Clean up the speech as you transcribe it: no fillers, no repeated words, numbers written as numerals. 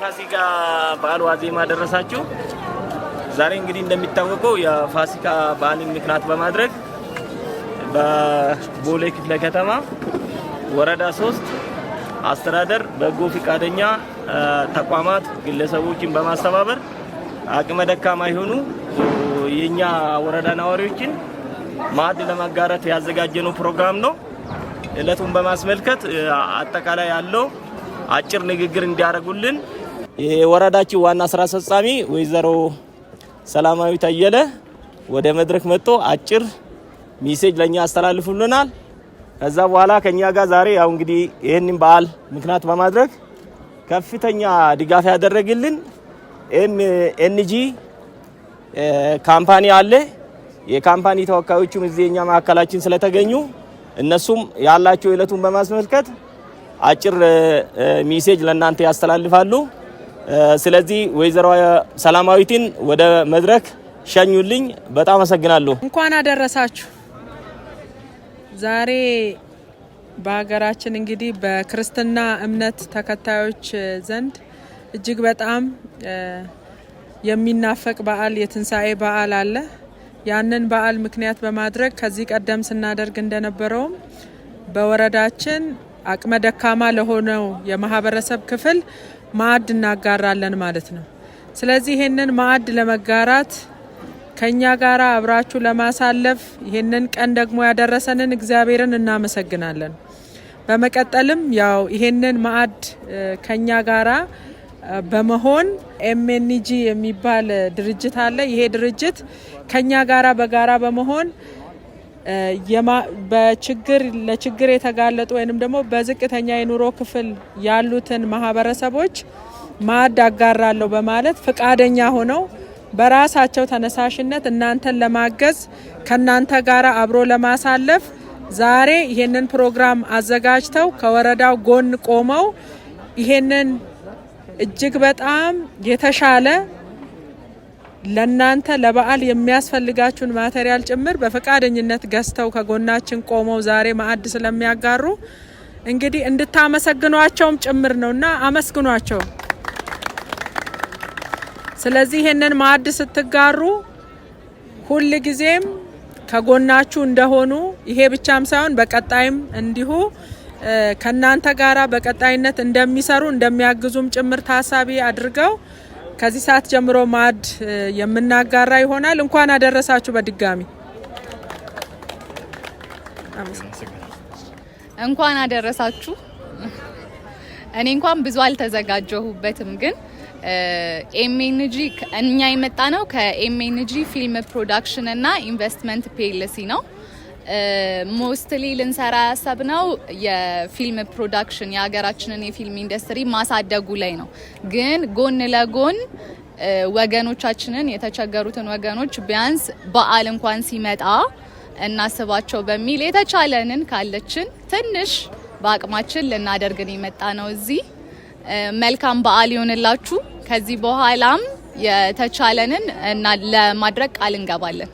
ፋሲካ በዓል ዋዜማ ደረሳችሁ። ዛሬ እንግዲህ እንደሚታወቀው የፋሲካ በዓልን ምክንያት በማድረግ በቦሌ ክፍለ ከተማ ወረዳ 3 አስተዳደር በጎ ፍቃደኛ ተቋማት ግለሰቦችን በማስተባበር አቅመ ደካማ የሆኑ የኛ ወረዳ ነዋሪዎችን ማዕድ ለማጋራት ያዘጋጀነው ፕሮግራም ነው። እለቱን በማስመልከት አጠቃላይ ያለው አጭር ንግግር እንዲያደርጉልን የወረዳችን ዋና ስራ አስፈጻሚ ወይዘሮ ሰላማዊት አየለ ወደ መድረክ መጥቶ አጭር ሜሴጅ ለኛ አስተላልፉልናል። ከዛ በኋላ ከኛ ጋር ዛሬ ያው እንግዲህ ይሄንን በዓል ምክንያት በማድረግ ከፍተኛ ድጋፍ ያደረግልን ኤንጂ ካምፓኒ አለ። የካምፓኒ ተወካዮቹም እዚህኛ ማዕከላችን ስለተገኙ እነሱም ያላቸው እለቱን በማስመልከት አጭር ሜሴጅ ለናንተ ያስተላልፋሉ። ስለዚህ ወይዘሮ ሰላማዊትን ወደ መድረክ ሸኙልኝ። በጣም አመሰግናለሁ። እንኳን አደረሳችሁ። ዛሬ በሀገራችን እንግዲህ በክርስትና እምነት ተከታዮች ዘንድ እጅግ በጣም የሚናፈቅ በዓል የትንሳኤ በዓል አለ። ያንን በዓል ምክንያት በማድረግ ከዚህ ቀደም ስናደርግ እንደነበረውም በወረዳችን አቅመ ደካማ ለሆነው የማህበረሰብ ክፍል ማዕድ እናጋራለን ማለት ነው። ስለዚህ ይሄንን ማዕድ ለመጋራት ከኛ ጋራ አብራችሁ ለማሳለፍ ይሄንን ቀን ደግሞ ያደረሰንን እግዚአብሔርን እናመሰግናለን። በመቀጠልም ያው ይሄንን ማዕድ ከኛ ጋራ በመሆን ኤምኤንጂ የሚባል ድርጅት አለ። ይሄ ድርጅት ከኛ ጋራ በጋራ በመሆን ለችግር የተጋለጡ ወይንም ደግሞ በዝቅተኛ የኑሮ ክፍል ያሉትን ማህበረሰቦች ማዕድ አጋራለሁ በማለት ፍቃደኛ ሆነው በራሳቸው ተነሳሽነት እናንተን ለማገዝ ከናንተ ጋራ አብሮ ለማሳለፍ ዛሬ ይሄንን ፕሮግራም አዘጋጅተው ከወረዳው ጎን ቆመው ይሄንን እጅግ በጣም የተሻለ ለናንተ ለበዓል የሚያስፈልጋችሁን ማቴሪያል ጭምር በፈቃደኝነት ገዝተው ከጎናችን ቆመው ዛሬ ማዕድ ስለሚያጋሩ እንግዲህ እንድታመሰግኗቸውም ጭምር ነውና አመስግኗቸው። ስለዚህ ይሄንን ማዕድ ስትጋሩ ሁሉ ጊዜም ከጎናችሁ እንደሆኑ ይሄ ብቻም ሳይሆን በቀጣይም እንዲሁ ከናንተ ጋራ በቀጣይነት እንደሚሰሩ እንደሚያግዙም ጭምር ታሳቢ አድርገው ከዚህ ሰዓት ጀምሮ ማዕድ የምናጋራ ይሆናል። እንኳን አደረሳችሁ በድጋሚ እንኳን አደረሳችሁ። እኔ እንኳን ብዙ አልተዘጋጀሁበትም፣ ግን ኤምኤንጂ እኛ የመጣ ነው ከኤምኤንጂ ፊልም ፕሮዳክሽን እና ኢንቨስትመንት ፒኤልሲ ነው። ሞስትሊ ልንሰራ ያሰብነው የፊልም ፕሮዳክሽን የሀገራችንን የፊልም ኢንዱስትሪ ማሳደጉ ላይ ነው። ግን ጎን ለጎን ወገኖቻችንን የተቸገሩትን ወገኖች ቢያንስ በዓል እንኳን ሲመጣ እናስባቸው በሚል የተቻለንን ካለችን ትንሽ በአቅማችን ልናደርግን የመጣ ነው። እዚህ መልካም በዓል ይሆንላችሁ። ከዚህ በኋላም የተቻለንን ለማድረግ ቃል እንገባለን።